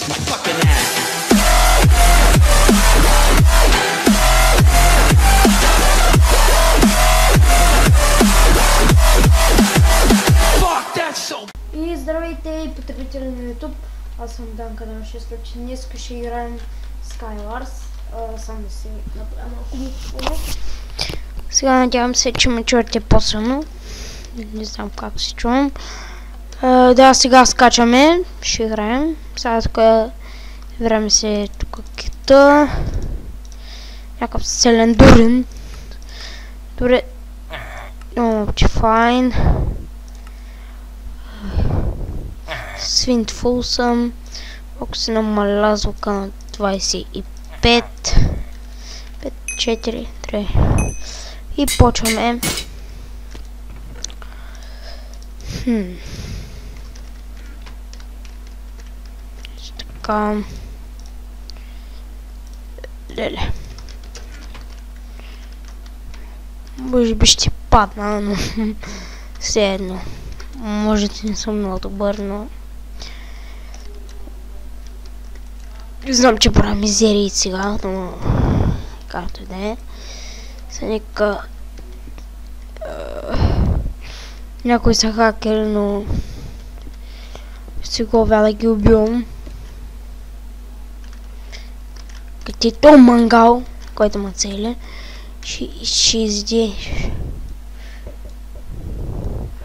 kiss my fucking ass. Fuck, that's so. И здравейте, потребители на YouTube, аз съм Данка на 6, че днес ще играем Skywars. Само да си направя малко микрофона. Сега надявам се, че ме чуете по-силно. Не знам как се чувам. Да, сега скачаме, ще играем. Сега тук време се тук кита. Някакъв селен дурен. Добре. Файн. Свинтфул съм. Ако се намаля звука на 25. 5, 4, 3. И почваме. Така. Леле. Може би ще падна, но все едно. Може да не съм много добър, но знам, че правя мизерии сега, но както и да е. Са нека някои са хакери, но си го да ги убивам. Като е то мангал, който ма цели, ще изде.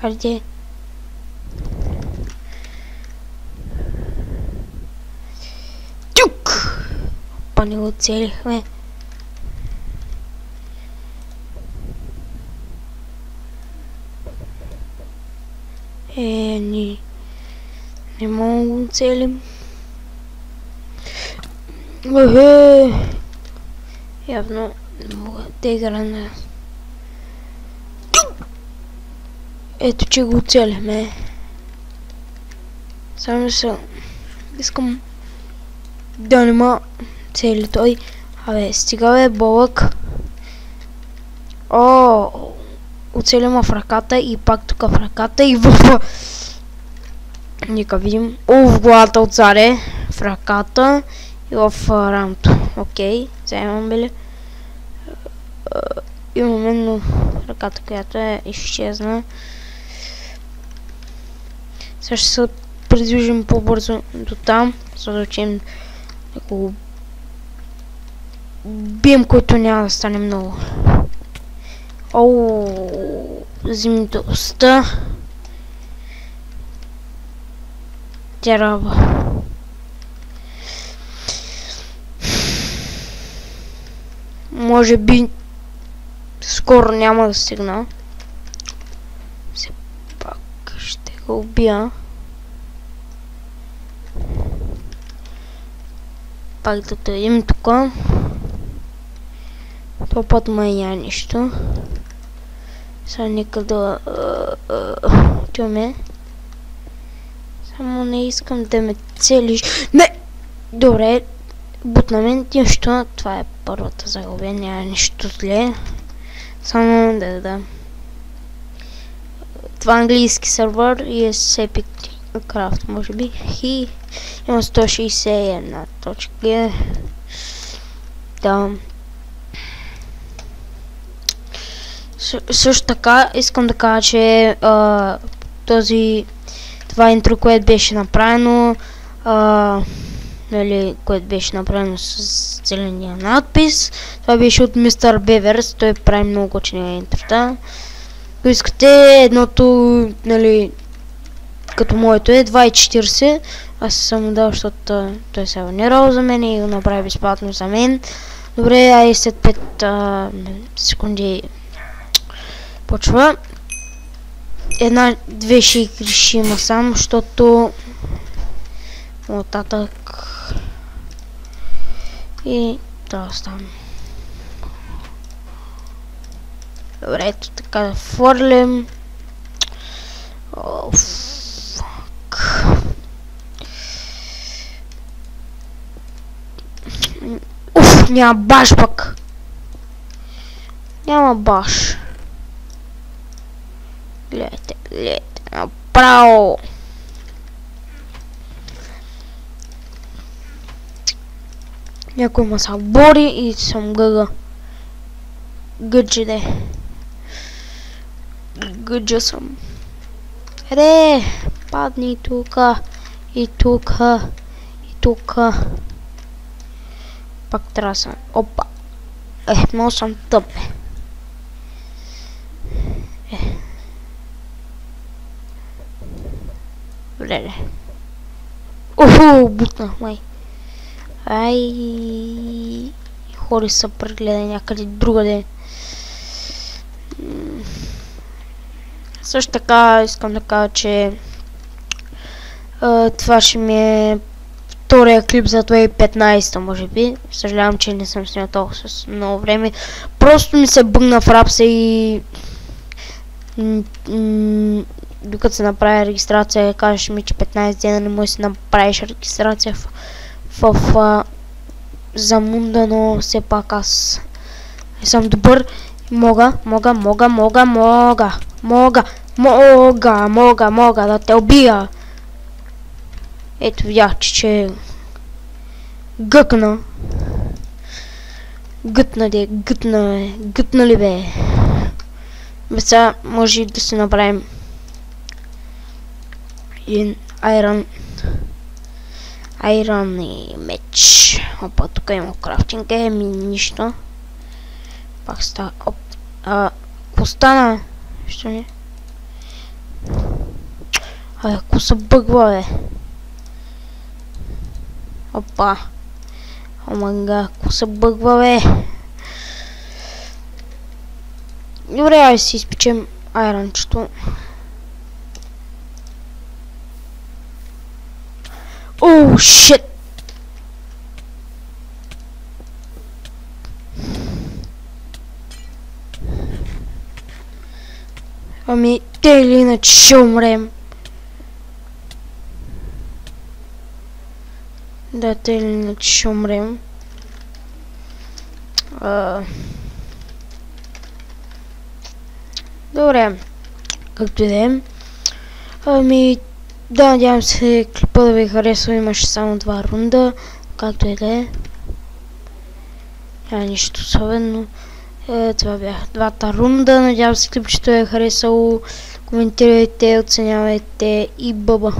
Хайде. Па не го целихме. Не мога да го целим. Явно не мога да игра на... Ето, че го целихме. Само се... Искам да нема цели той. Абе, стига бе, болък. Оцелима в ръката и пак тук в ръката и в... Нека видим. В главата отзаде, в ръката и в рамото. Окей, вземам били. Имаме но ръката, която е изчезна. Сега ще се придвижим по-бързо до там, за да учим да го бием, който няма да стане много. Взими доста. Трябва. Може би скоро няма да стигна. Все пак ще го убия. Пак да дойдем тук. Това път мая нищо. Сега нека да чуме. Само не искам да ме целиш. Не! Добре. Бутнаме нищо. Това е първата загубя. Няма нищо зле. Само да. Това е английски сервер и е с Epic Craft, може би. И има 161 точки. Да. Също така искам да кажа, че това интро, което беше направено, което беше направено с зеления надпис, това беше от Мистер Беверс, той прави много учени интрота. Ако искате едното, като моето е 2.40, аз съм дал, защото той се абонирал за мен и го направи безплатно за мен. Добре, ай след 5 секунди почва. Две шейки ще има само, защото оттатък и това става. Добре, ето така да фърлим. Фак. Няма баш пък. Няма баш. Гледайте, направо. Някой ма са бори и съм гъга. Гъджи де. Гъджа съм. Еде, падни тука. И тука. И тука. Пак трябва съм. Опа. Много съм тъп. Добре. Уху, бутнах май. Ай. Хори са прегледа някъде другаде. Също така искам да кажа, че това ще ми е втория клип за 2015 може би. Съжалявам, че не съм снял толкова с много време. Просто ми се бъгна в рапса и докато се направи регистрация, кажеш ми, че 15 дена не можеш да си направиш регистрация в Замунда, но все пак аз съм добър. Мога да те убия. Ето видях, че гъкна. Гътна ли бе? Бе сега може да си направим един айрон и меч. Опа, тук има крафтинг, нищо. Пак става. Оп. Какво стана? Що не? Ако се бъгва, бе. Опа. Омага, ако се бъгва, бе. Добре, айде си изпечем айрончето. Оу, шит! Ами, те или иначе ще умрем. Да, те или иначе ще умрем. Добре. Както и да е. Ами, да, надявам се клипа да ви харесва. Имаше само 2 рунда. Както и да е. Няма нищо особено. Това бяха 2-та рунда. Надявам се клипчето е харесало. Коментирайте, оценявайте и бъба.